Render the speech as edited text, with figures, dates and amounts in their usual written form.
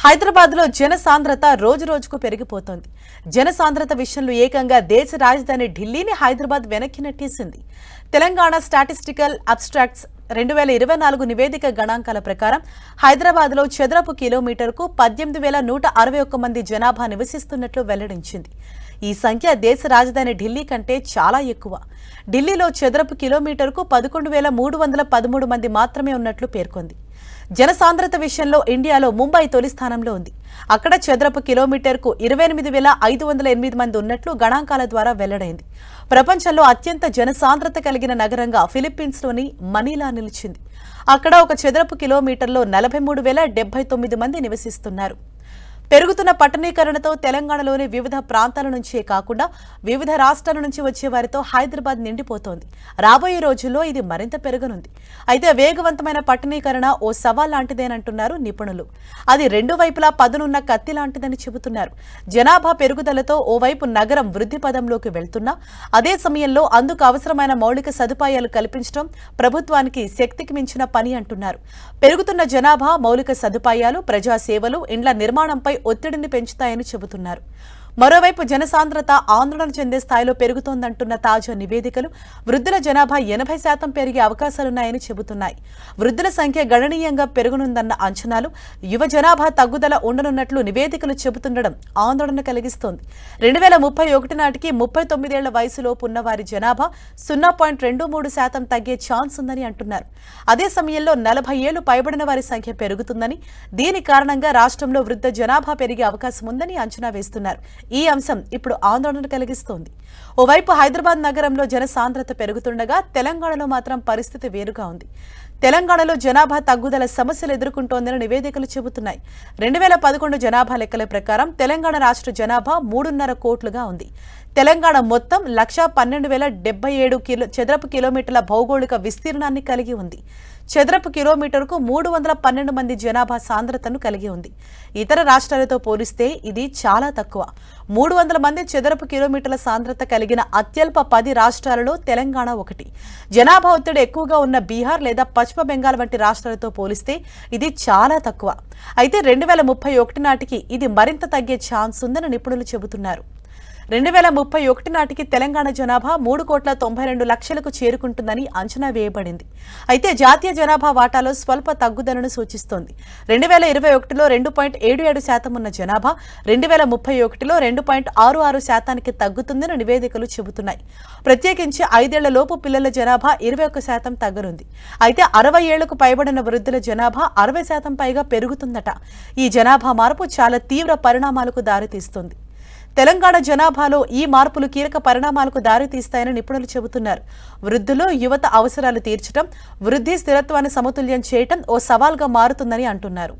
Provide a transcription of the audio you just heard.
హైదరాబాద్ లో జనసాంద్రత రోజు రోజుకు పెరిగిపోతోంది. జనసాంద్రత విషయంలో ఏకంగా దేశ రాజధాని ఢిల్లీని హైదరాబాద్ వెనక్కి నెట్టేసింది. తెలంగాణ స్టాటిస్టికల్ అబ్స్ట్రాక్ట్స్ 2024 నివేదిక గణాంకాల ప్రకారం హైదరాబాద్ లో చదరపు కిలోమీటర్కు 18,161 మంది జనాభా నివసిస్తున్నట్లు వెల్లడించింది. ఈ సంఖ్య దేశ రాజధాని ఢిల్లీ కంటే చాలా ఎక్కువ. ఢిల్లీలో చదరపు కిలోమీటర్కు 11,313 మంది మాత్రమే ఉన్నట్లు పేర్కొంది. జనసాంద్రత విషయంలో ఇండియాలో ముంబై తొలి స్థానంలో ఉంది. అక్కడ చదరపు కిలోమీటర్కు 28,508 మంది ఉన్నట్లు గణాంకాల ద్వారా వెల్లడైంది. ప్రపంచంలో అత్యంత జనసాంద్రత కలిగిన నగరంగా ఫిలిప్పీన్స్లోని మనీలా నిలిచింది. అక్కడ ఒక చదరపు కిలోమీటర్లో 43,079 మంది నివసిస్తున్నారు. పెరుగుతున్న పట్టణీకరణతో తెలంగాణలోని వివిధ ప్రాంతాల నుంచే కాకుండా వివిధ రాష్ట్రాల నుంచి వచ్చే వారితో హైదరాబాద్ నిండిపోతోంది. రాబోయే రోజుల్లో ఇది మరింత పెరగనుంది. అయితే వేగవంతమైన పట్టణీకరణ ఓ సవాల్ లాంటిదేనంటున్నారు నిపుణులు. అది రెండు వైపులా పదునున్న కత్తి లాంటిదని చెబుతున్నారు. జనాభా పెరుగుదలతో ఓవైపు నగరం వృద్ధి పదంలోకి వెళ్తున్నా అదే సమయంలో అందుకు అవసరమైన మౌలిక సదుపాయాలు కల్పించడం ప్రభుత్వానికి శక్తికి మించిన పని అంటున్నారు. పెరుగుతున్న జనాభా, మౌలిక సదుపాయాలు, ప్రజాసేవలు, ఇండ్ల నిర్మాణంపై ఒత్తిడిని పెంచుతాయని చెబుతున్నారు. మరోవైపు జనసాంద్రత ఆందోళన చెందే స్థాయిలో పెరుగుతోందంటున్న తాజా నివేదికలు వృద్ధుల జనాభా 80% పెరిగే అవకాశాలున్నాయని చెబుతున్నాయి. వృద్ధుల సంఖ్య గణనీయంగా పెరగనుందన్న అంచనాలు, యువ జనాభా తగ్గుదల ఉండనున్నట్లు నివేదికలు చెబుతుండడం ఆందోళన కలిగిస్తోంది. 2031 నాటికి 39 ఏళ్ల వయసులోపు ఉన్న వారి జనాభా 0.23% తగ్గే ఛాన్స్ ఉందని అంటున్నారు. అదే సమయంలో 40 ఏళ్లు పైబడిన వారి సంఖ్య పెరుగుతుందని, దీని కారణంగా రాష్ట్రంలో వృద్ధ జనాభా పెరిగే అవకాశం ఉందని అంచనా వేస్తున్నారు. ఈ అంశం ఇప్పుడు ఆందోళన కలిగిస్తోంది. ఓవైపు హైదరాబాద్ నగరంలో జనసాంద్రత పెరుగుతుండగా తెలంగాణలో మాత్రం పరిస్థితి వేరుగా ఉంది. తెలంగాణలో జనాభా తగ్గుదల సమస్యలు ఎదుర్కొంటోందని నివేదికలు చెబుతున్నాయి. 2011 జనాభా లెక్కల ప్రకారం తెలంగాణ రాష్ట్ర జనాభా 3.5 కోట్లుగా ఉంది. తెలంగాణ మొత్తం 1,12,077 చదరపు కిలోమీటర్ల భౌగోళిక విస్తీర్ణాన్ని కలిగి ఉంది. చదరపు కిలోమీటర్కు 312 మంది జనాభా సాంద్రతను కలిగి ఉంది. ఇతర రాష్ట్రాలతో పోలిస్తే ఇది చాలా తక్కువ. 300 మంది చదరపు కిలోమీటర్ల సాంద్రత కలిగిన అత్యల్ప 10 రాష్ట్రాలలో తెలంగాణ ఒకటి. జనాభా ఒత్తిడి ఎక్కువగా ఉన్న బీహార్ లేదా పశ్చిమ బెంగాల్ వంటి రాష్ట్రాలతో పోలిస్తే ఇది చాలా తక్కువ. అయితే 2031 నాటికి ఇది మరింత తగ్గే ఛాన్స్ ఉందని నిపుణులు చెబుతున్నారు. 2031 నాటికి తెలంగాణ జనాభా 3,92,00,000కు చేరుకుంటుందని అంచనా వేయబడింది. అయితే జాతీయ జనాభా వాటాలో స్వల్ప తగ్గుదలను సూచిస్తోంది. 2021లో 2.77% ఉన్న జనాభా 2031లో 2.66%కి తగ్గుతుందని నివేదికలు చెబుతున్నాయి. ప్రత్యేకించి 5 ఏళ్ల లోపు పిల్లల జనాభా 21% తగ్గనుంది. అయితే 60 ఏళ్లకు పైబడిన వృద్ధుల జనాభా 60% పైగా పెరుగుతుందట. ఈ జనాభా మార్పు చాలా తీవ్ర పరిణామాలకు దారితీస్తుంది. తెలంగాణ జనాభాలో ఈ మార్పులు కీలక పరిణామాలకు దారితీస్తాయని నిపుణులు చెబుతున్నారు. వృద్ధులు, యువత అవసరాలు తీర్చడం, వృద్ధి స్థిరత్వాన్ని సమతుల్యం చేయడం ఓ సవాల్గా మారుతుందని అంటున్నారు.